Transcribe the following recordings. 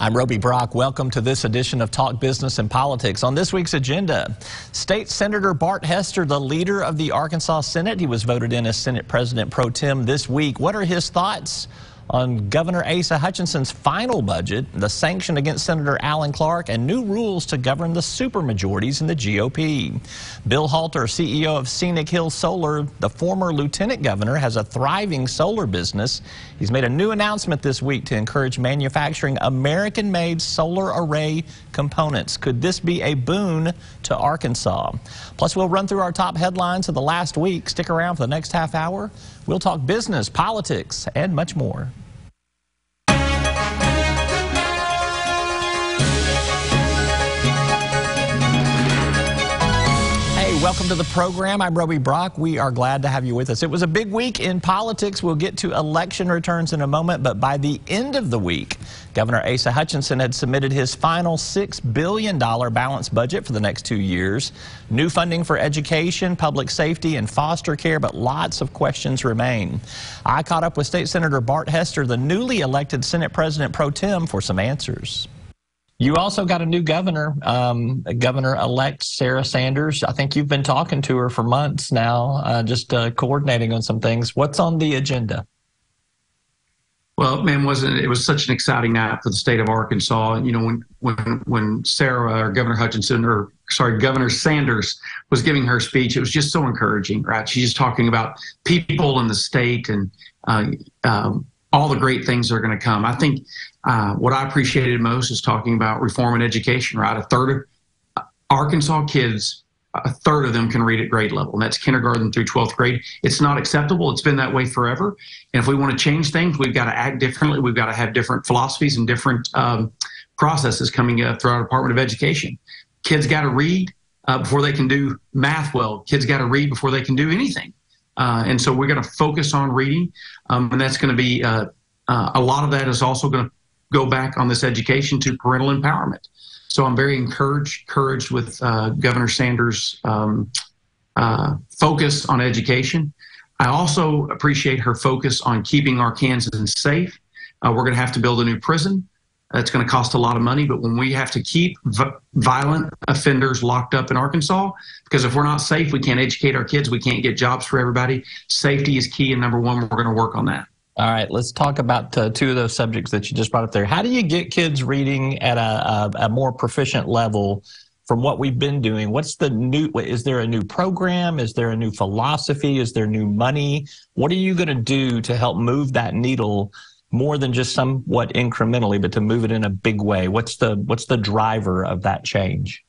I'm Roby Brock. Welcome to this edition of Talk Business and Politics. On this week's agenda, State Senator Bart Hester, the leader of the Arkansas Senate. He was voted in as Senate President Pro Tem this week. What are his thoughts on Governor Asa Hutchinson's final budget, the sanction against Senator Alan Clark, and new rules to govern the supermajorities in the GOP? Bill Halter, CEO of Scenic Hill Solar, the former lieutenant governor, has a thriving solar business. He's made a new announcement this week to encourage manufacturing American-made solar array components. Could this be a boon to Arkansas? Plus, we'll run through our top headlines of the last week. Stick around for the next half hour. We'll talk business, politics, and much more. Welcome to the program. I'm Roby Brock. We are glad to have you with us. It was a big week in politics. We'll get to election returns in a moment, but by the end of the week, Governor Asa Hutchinson had submitted his final $6 billion balanced budget for the next 2 years. New funding for education, public safety, and foster care, but lots of questions remain. I caught up with State Senator Bart Hester, the newly elected Senate President Pro Tem, for some answers. You also got a new governor, Governor-elect Sarah Sanders. I think you've been talking to her for months now, just coordinating on some things. What's on the agenda? Well, man, it was such an exciting night for the state of Arkansas. You know, when Sarah or Governor Hutchinson, or sorry, Governor Sanders was giving her speech, it was just so encouraging, right? She's just talking about people in the state and all the great things that are going to come. I think what I appreciated most is talking about reform in education, right? A third of Arkansas kids, a third of them can read at grade level, and that's kindergarten through 12th grade. It's not acceptable. It's been that way forever. And if we want to change things, we've got to act differently. We've got to have different philosophies and different processes coming through our Department of Education. Kids got to read before they can do math well. Kids got to read before they can do anything. And so we're going to focus on reading, and that's going to be a lot of that is also going to go back on this education to parental empowerment. So I'm very encouraged with Governor Sanders' focus on education. I also appreciate her focus on keeping Arkansans safe. We're going to have to build a new prison. That's going to cost a lot of money, but when we have to keep violent offenders locked up in Arkansas, because if we're not safe, we can't educate our kids, we can't get jobs for everybody. Safety is key, and number one, we're going to work on that. All right, let's talk about two of those subjects that you just brought up there. How do you get kids reading at a more proficient level from what we've been doing? What's the new, is there a new program? Is there a new philosophy? Is there new money? What are you going to do to help move that needle more than just somewhat incrementally, but to move it in a big way? What's the driver of that change?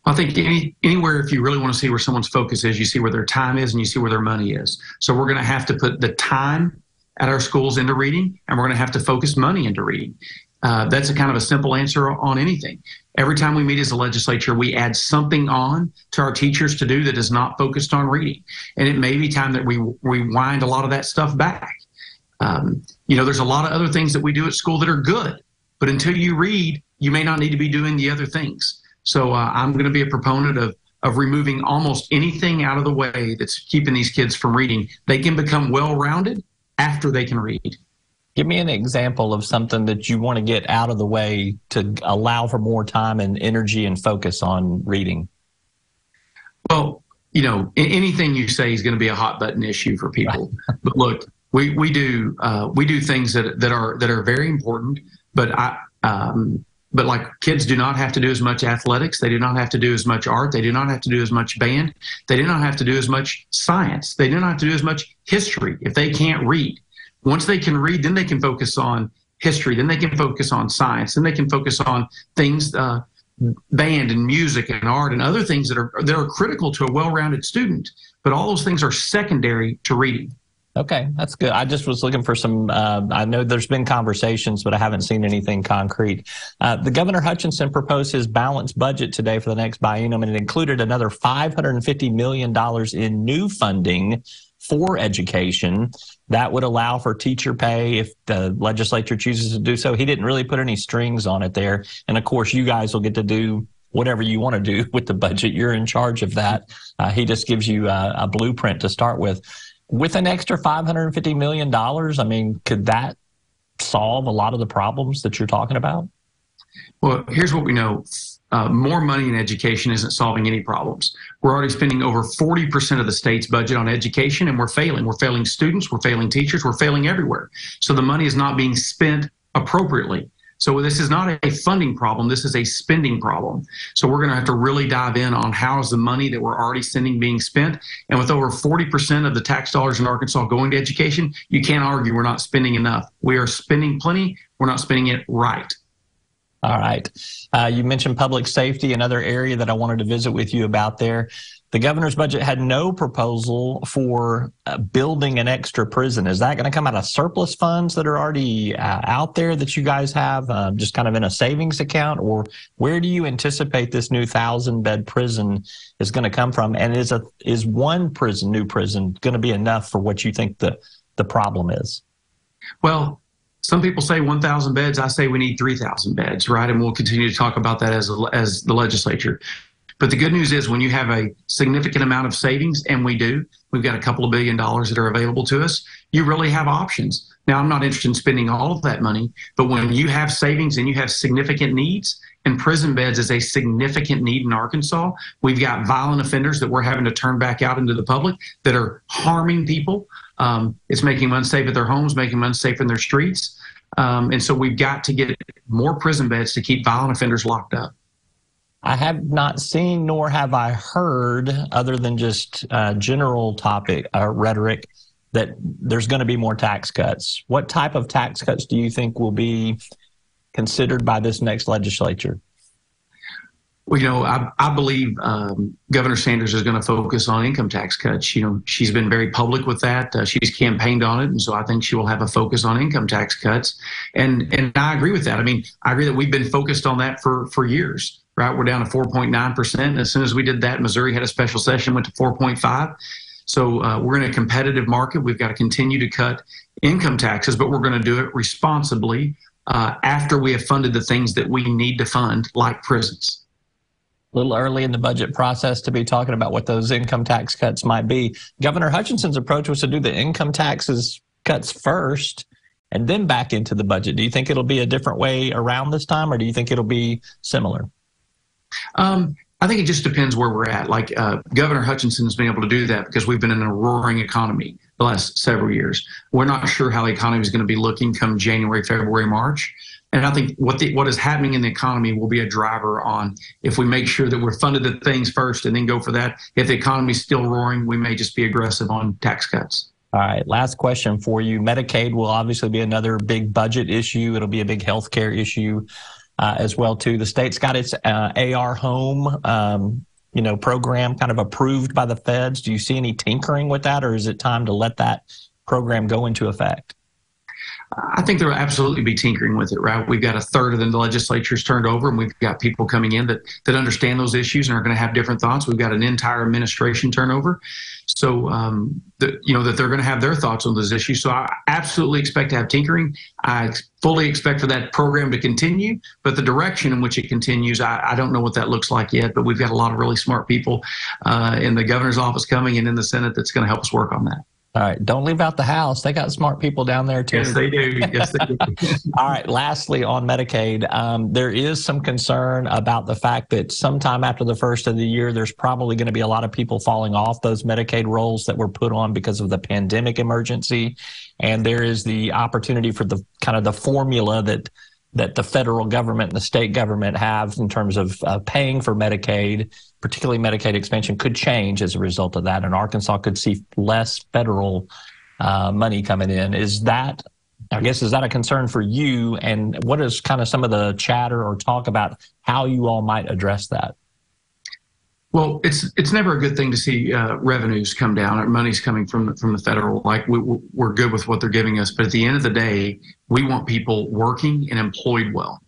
I think anywhere, if you really want to see where someone's focus is, you see where their time is and you see where their money is. So we're going to have to put the time at our schools into reading, and we're going to have to focus money into reading. That's a kind of a simple answer on anything. Every time we meet as a legislature, we add something on to our teachers to do that is not focused on reading. And it may be time that we wind a lot of that stuff back. You know, there's a lot of other things that we do at school that are good, but until you read, you may not need to be doing the other things. So I'm going to be a proponent of removing almost anything out of the way that's keeping these kids from reading. They can become well-rounded after they can read. Give me an example of something that you want to get out of the way to allow for more time and energy and focus on reading. Well, you know, anything you say is going to be a hot button issue for people. Right. But look, we do things that are very important, but like kids do not have to do as much athletics. They do not have to do as much art. They do not have to do as much band. They do not have to do as much science. They do not have to do as much history if they can't read. Once they can read, then they can focus on history. Then they can focus on science. Then they can focus on things, band and music and art and other things that are critical to a well-rounded student. But all those things are secondary to reading. Okay, that's good. I just was looking for some, I know there's been conversations, but I haven't seen anything concrete. The Governor Hutchinson proposed his balanced budget today for the next biennium, and it included another $550 million in new funding for education. That would allow for teacher pay if the legislature chooses to do so. He didn't really put any strings on it there. And of course, you guys will get to do whatever you want to do with the budget. You're in charge of that. He just gives you a blueprint to start with. With an extra $550 million, I mean, could that solve a lot of the problems that you're talking about? Well, here's what we know. More money in education isn't solving any problems. We're already spending over 40% of the state's budget on education, and we're failing. We're failing students, we're failing teachers, we're failing everywhere. So the money is not being spent appropriately. So this is not a funding problem, this is a spending problem. So we're going to have to really dive in on how is the money that we're already sending being spent. And with over 40% of the tax dollars in Arkansas going to education, you can't argue we're not spending enough. We are spending plenty, we're not spending it right. All right. You mentioned public safety, another area that I wanted to visit with you about there. The governor's budget had no proposal for building an extra prison. Is that going to come out of surplus funds that are already out there that you guys have, just kind of in a savings account? Or where do you anticipate this new 1,000-bed prison is going to come from? And is one prison, new prison, going to be enough for what you think the problem is? Well, some people say 1,000 beds. I say we need 3,000 beds, right? And we'll continue to talk about that as the legislature. But the good news is when you have a significant amount of savings, and we do, we've got a couple of $1 billion that are available to us, you really have options. Now, I'm not interested in spending all of that money, but when you have savings and you have significant needs, and prison beds is a significant need in Arkansas, we've got violent offenders that we're having to turn back out into the public that are harming people. It's making them unsafe at their homes, making them unsafe in their streets. And so we've got to get more prison beds to keep violent offenders locked up. I have not seen, nor have I heard, other than just general topic rhetoric, that there's going to be more tax cuts. What type of tax cuts do you think will be considered by this next legislature? Well, you know, I believe Governor Sanders is going to focus on income tax cuts. You know, she's been very public with that. She's campaigned on it, and so I think she will have a focus on income tax cuts. And I agree with that. I mean, I agree that we've been focused on that for years, right? We're down to 4.9%. And as soon as we did that, Missouri had a special session, went to 4.5. So we're in a competitive market. We've got to continue to cut income taxes, but we're going to do it responsibly after we have funded the things that we need to fund, like prisons. A little early in the budget process to be talking about what those income tax cuts might be. Governor Hutchinson's approach was to do the income taxes cuts first and then back into the budget. Do you think it'll be a different way around this time, or do you think it'll be similar? I think it just depends where we're at. Like Governor Hutchinson's been able to do that because we've been in a roaring economy the last several years. We're not sure how the economy is going to be looking come January, February, March. And I think what is happening in the economy will be a driver on if we make sure that we're funded the things first and then go for that. If the economy is still roaring, we may just be aggressive on tax cuts. All right, last question for you. Medicaid will obviously be another big budget issue. It'll be a big healthcare issue as well, too. The state's got its AR Home program kind of approved by the feds. Do you see any tinkering with that, or is it time to let that program go into effect? I think there will absolutely be tinkering with it, right? We've got a third of the legislature's turned over, and we've got people coming in that understand those issues and are going to have different thoughts. We've got an entire administration turnover. So, that they're going to have their thoughts on those issues. So I absolutely expect to have tinkering. I fully expect for that program to continue, but the direction in which it continues, I don't know what that looks like yet, but we've got a lot of really smart people in the governor's office coming and in the Senate that's going to help us work on that. All right. Don't leave out the House. They got smart people down there, too. Yes, they do. Yes, they do. All right. Lastly, on Medicaid, there is some concern about the fact that sometime after the first of the year, there's probably going to be a lot of people falling off those Medicaid rolls that were put on because of the pandemic emergency. And there is the opportunity for the kind of the formula that the federal government and the state government have in terms of paying for Medicaid, particularly Medicaid expansion, could change as a result of that. And Arkansas could see less federal money coming in. Is that a concern for you? And what is kind of some of the chatter or talk about how you all might address that? Well, it's never a good thing to see revenues come down or money's coming from the federal. Like we're good with what they're giving us, but at the end of the day, we want people working and employed well.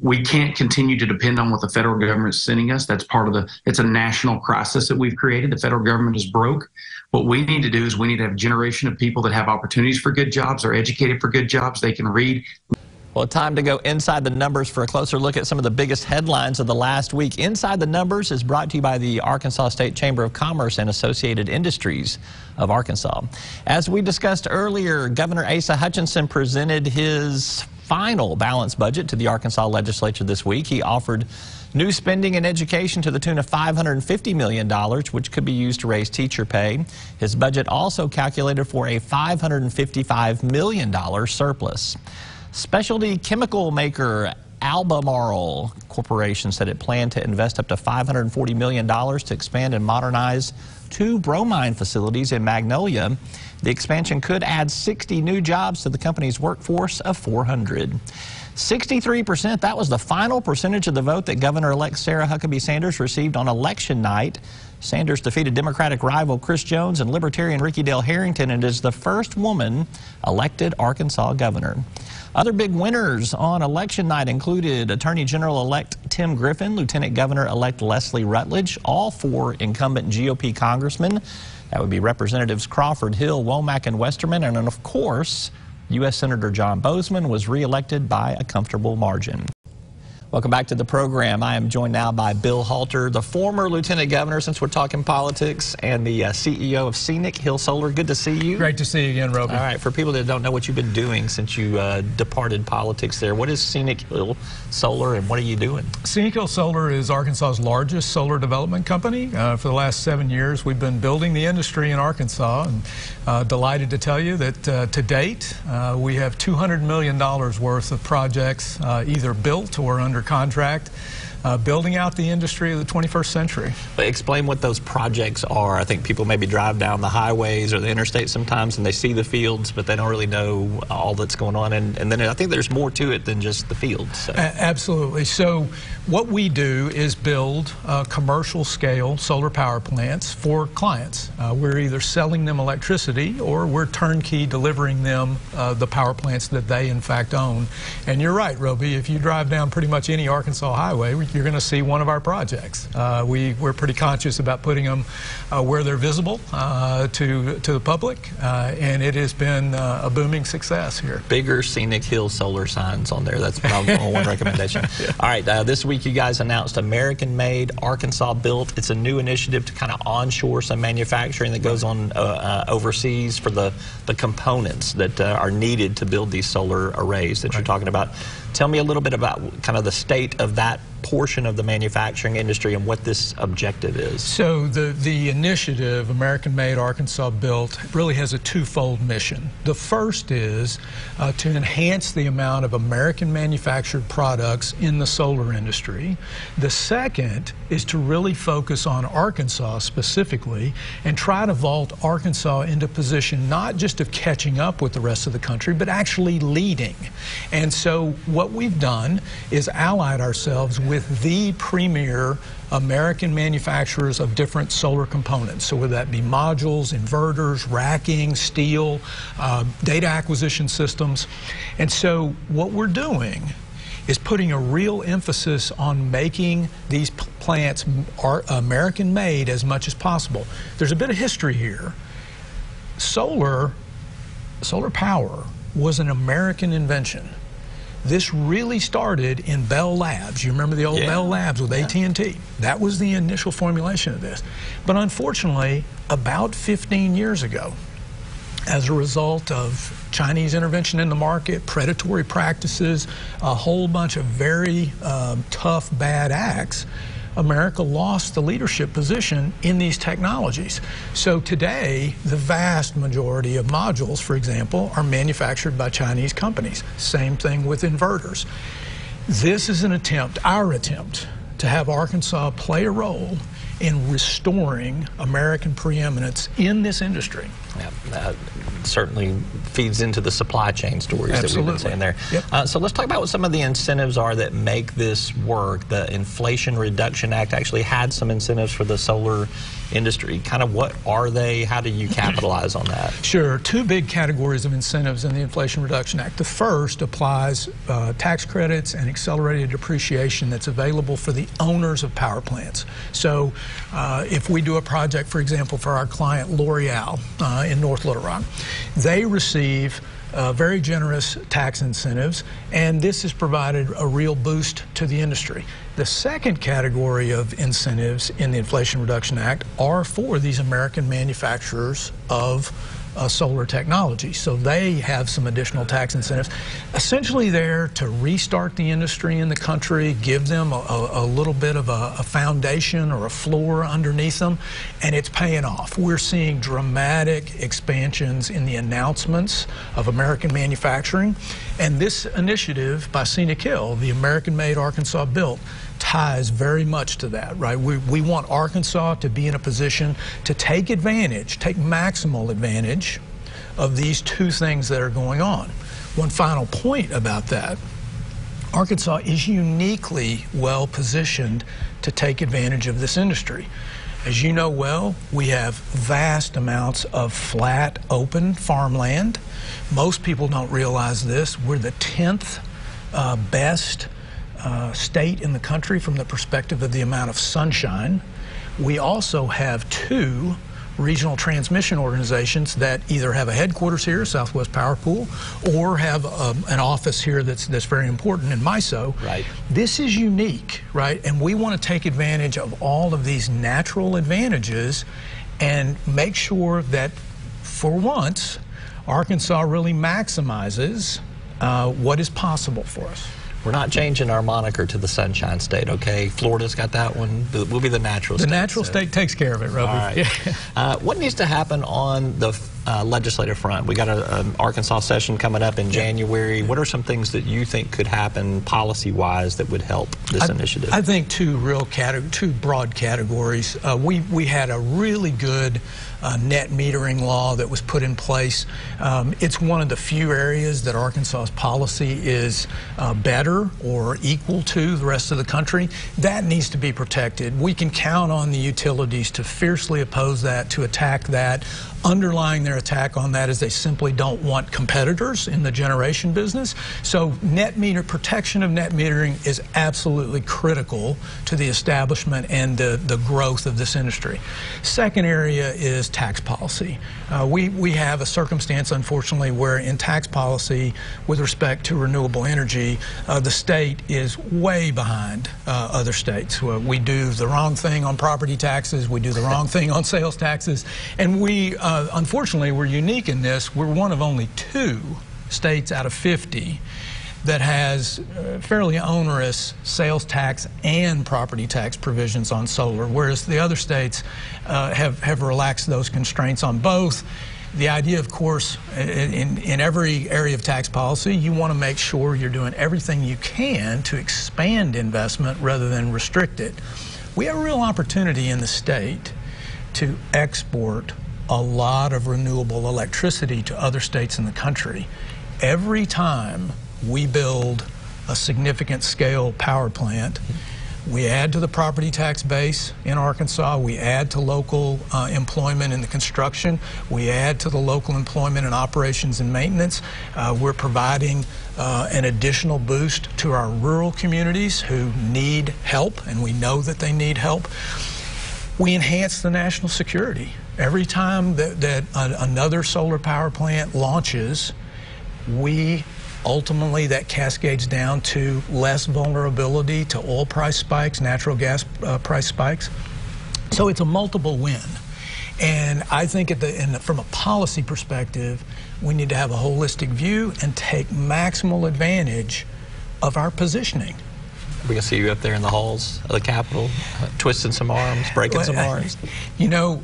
We can't continue to depend on what the federal government is sending us. That's part of it's a national crisis that we've created. The federal government is broke. What we need to do is we need to have a generation of people that have opportunities for good jobs, are educated for good jobs, they can read. Well, time to go inside the numbers for a closer look at some of the biggest headlines of the last week. Inside the Numbers is brought to you by the Arkansas State Chamber of Commerce and Associated Industries of Arkansas. As we discussed earlier, Governor Asa Hutchinson presented his final balanced budget to the Arkansas legislature this week. He offered new spending in education to the tune of $550 million, which could be used to raise teacher pay. His budget also calculated for a $555 million surplus. Specialty chemical maker Albemarle Corporation said it planned to invest up to $540 million to expand and modernize 2 bromine facilities in Magnolia. The expansion could add 60 new jobs to the company's workforce of 400. 63%, that was the final percentage of the vote that Governor-elect Sarah Huckabee Sanders received on election night. Sanders defeated Democratic rival Chris Jones and Libertarian Ricky Dale Harrington and is the first woman elected Arkansas governor. Other big winners on election night included Attorney General-elect Tim Griffin, Lieutenant Governor-elect Leslie Rutledge, all 4 incumbent GOP congressmen. That would be Representatives Crawford, Hill, Womack, and Westerman. And then, of course, U.S. Senator John Bozeman was reelected by a comfortable margin. Welcome back to the program. I am joined now by Bill Halter, the former lieutenant governor, since we're talking politics, and the CEO of Scenic Hill Solar. Good to see you. Great to see you again, Roby. All right, for people that don't know what you've been doing since you departed politics there, what is Scenic Hill Solar and what are you doing? Scenic Hill Solar is Arkansas's largest solar development company. For the last 7 years, we've been building the industry in Arkansas, and delighted to tell you that to date, we have $200 million worth of projects either built or under contract, building out the industry of the 21st century. Explain what those projects are. I think people maybe drive down the highways or the interstate sometimes and they see the fields, but they don't really know all that's going on. And then I think there's more to it than just the fields. So. Absolutely. So what we do is build commercial scale solar power plants for clients. We're either selling them electricity or we're turnkey delivering them the power plants that they in fact own. And you're right, Roby, if you drive down pretty much any Arkansas highway, you're going to see one of our projects. We're pretty conscious about putting them where they're visible to the public, and it has been a booming success here. Bigger Scenic Hill Solar signs on there. That's my one recommendation. Yeah. All right, this week you guys announced American-made, Arkansas-built. It's a new initiative to kind of onshore some manufacturing that goes on overseas for the components that are needed to build these solar arrays that you're talking about. Tell me a little bit about kind of the state of that portion of the manufacturing industry and what this objective is. So the initiative, American-made, Arkansas-built, really has a twofold mission. The first is to enhance the amount of American-manufactured products in the solar industry. The second is to really focus on Arkansas specifically and try to vault Arkansas into position not just of catching up with the rest of the country, but actually leading. And so what we've done is allied ourselves with the premier American manufacturers of different solar components. So whether that be modules, inverters, racking, steel, data acquisition systems. And so what we're doing is putting a real emphasis on making these plants American-made as much as possible. There's a bit of history here. Solar power was an American invention. This really started in Bell Labs. You remember the old Bell Labs with AT&T? That was the initial formulation of this. But unfortunately, about 15 years ago, as a result of Chinese intervention in the market, predatory practices, a whole bunch of very tough, bad acts, America lost the leadership position in these technologies. So today, the vast majority of modules, for example, are manufactured by Chinese companies. Same thing with inverters. This is an attempt, our attempt, to have Arkansas play a role in restoring American preeminence in this industry. Yeah, that certainly feeds into the supply chain stories that we've been saying there. Yep. So let's talk about what some of the incentives are that make this work. The Inflation Reduction Act actually had some incentives for the solar industry. Kind of what are they? How do you capitalize on that? Sure. Two big categories of incentives in the Inflation Reduction Act. The first applies tax credits and accelerated depreciation that's available for the owners of power plants. So if we do a project, for example, for our client L'Oreal in North Little Rock, they receive very generous tax incentives, and this has provided a real boost to the industry. The second category of incentives in the Inflation Reduction Act are for these American manufacturers of solar technology. So they have some additional tax incentives. Essentially there to restart the industry in the country, give them a little bit of a foundation or a floor underneath them, and it's paying off. We're seeing dramatic expansions in the announcements of American manufacturing, and this initiative by Scenic Hill, the American-made, Arkansas-built, ties very much to that, right? We want Arkansas to be in a position to take advantage, take maximal advantage of these two things that are going on. One final point about that, Arkansas is uniquely well positioned to take advantage of this industry. As you know well, we have vast amounts of flat, open farmland. Most people don't realize this. We're the 10th best state in the country from the perspective of the amount of sunshine. We also have 2 regional transmission organizations that either have a headquarters here, Southwest Power Pool, or have an office here that's very important in MISO. Right. This is unique, right? And we want to take advantage of all of these natural advantages and make sure that, for once, Arkansas really maximizes what is possible for us. We're not changing our moniker to the Sunshine State, okay? Florida's got that one. We'll be the natural state. The natural state takes care of it, Roby. All right. What needs to happen on the legislative front? We got an Arkansas session coming up in January. What are some things that you think could happen policy-wise that would help this initiative? I think two broad categories. We had a really good net metering law that was put in place. It's one of the few areas that Arkansas's policy is better or equal to the rest of the country. That needs to be protected. We can count on the utilities to fiercely oppose that, to attack that. Underlying their attack on that is they simply don't want competitors in the generation business. So protection of net metering is absolutely critical to the establishment and the growth of this industry. Second area is tax policy. We have a circumstance, unfortunately, where in tax policy with respect to renewable energy, the state is way behind other states. We do the wrong thing on property taxes, we do the wrong thing on sales taxes, and unfortunately, we're unique in this. We're one of only 2 states out of 50 that has fairly onerous sales tax and property tax provisions on solar, whereas the other states have relaxed those constraints on both. The idea, of course, in every area of tax policy, you want to make sure you're doing everything you can to expand investment rather than restrict it. We have a real opportunity in the state to export a lot of renewable electricity to other states in the country. Every time we build a significant scale power plant, we add to the property tax base in Arkansas, we add to local employment in the construction, we add to the local employment in operations and maintenance. We're providing an additional boost to our rural communities who need help, and we know that they need help. We enhance the national security. Every time that another solar power plant launches, ultimately that cascades down to less vulnerability to oil price spikes, natural gas price spikes. So it's a multiple win. And I think from a policy perspective, we need to have a holistic view and take maximal advantage of our positioning. We can see you up there in the halls of the Capitol, twisting some arms, breaking some arms. You know,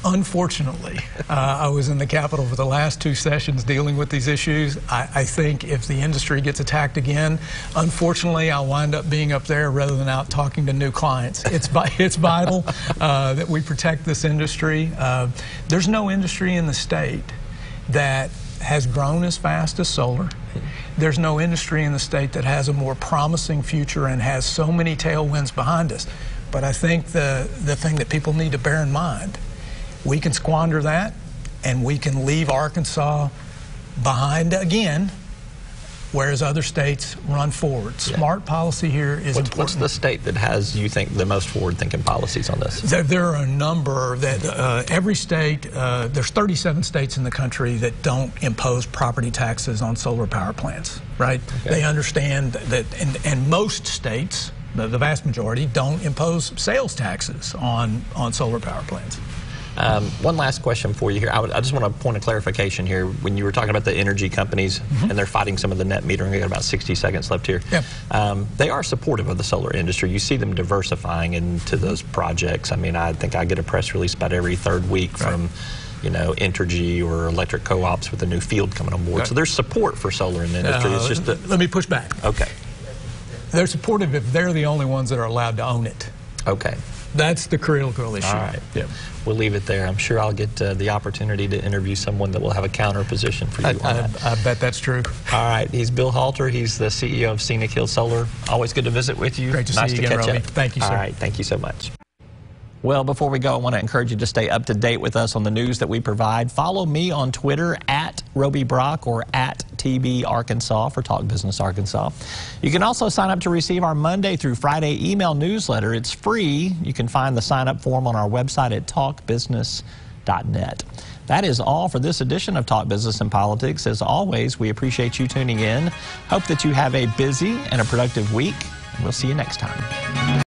unfortunately, I was in the Capitol for the last 2 sessions dealing with these issues. I think if the industry gets attacked again, unfortunately, I'll wind up being up there rather than out talking to new clients. It's vital that we protect this industry. There's no industry in the state that has grown as fast as solar. There's no industry in the state that has a more promising future and has so many tailwinds behind us. But I think the thing that people need to bear in mind, we can squander that and we can leave Arkansas behind again, whereas other states run forward. Smart policy here is important. What's the state that has, you think, the most forward-thinking policies on this? There are a number that every state, there's 37 states in the country that don't impose property taxes on solar power plants, right? Okay. They understand that, and most states, the vast majority, don't impose sales taxes on solar power plants. One last question for you here. I just want a point of clarification here. When you were talking about the energy companies and they're fighting some of the net metering, we got about 60 seconds left here. Yep. They are supportive of the solar industry. You see them diversifying into those projects. I mean, I think I get a press release about every third week from, you know, Entergy or electric co-ops with a new field coming on board. Okay. So there's support for solar in the industry. It's just that, let me push back. okay. They're supportive if they're the only ones that are allowed to own it. Okay. That's the critical issue. All right. Yep. We'll leave it there. I'm sure I'll get the opportunity to interview someone that will have a counter position for you on that. I bet that's true. All right. He's Bill Halter. He's the CEO of Scenic Hill Solar. Always good to visit with you. Great to nice see you to again, catch Roby. up. Thank you, sir. All right. Thank you so much. Well, before we go, I want to encourage you to stay up to date with us on the news that we provide. Follow me on Twitter at Roby Brock or at TB Arkansas for Talk Business Arkansas. You can also sign up to receive our Monday through Friday email newsletter. It's free. You can find the sign-up form on our website at talkbusiness.net. That is all for this edition of Talk Business and Politics. As always, we appreciate you tuning in. Hope that you have a busy and a productive week. We'll see you next time.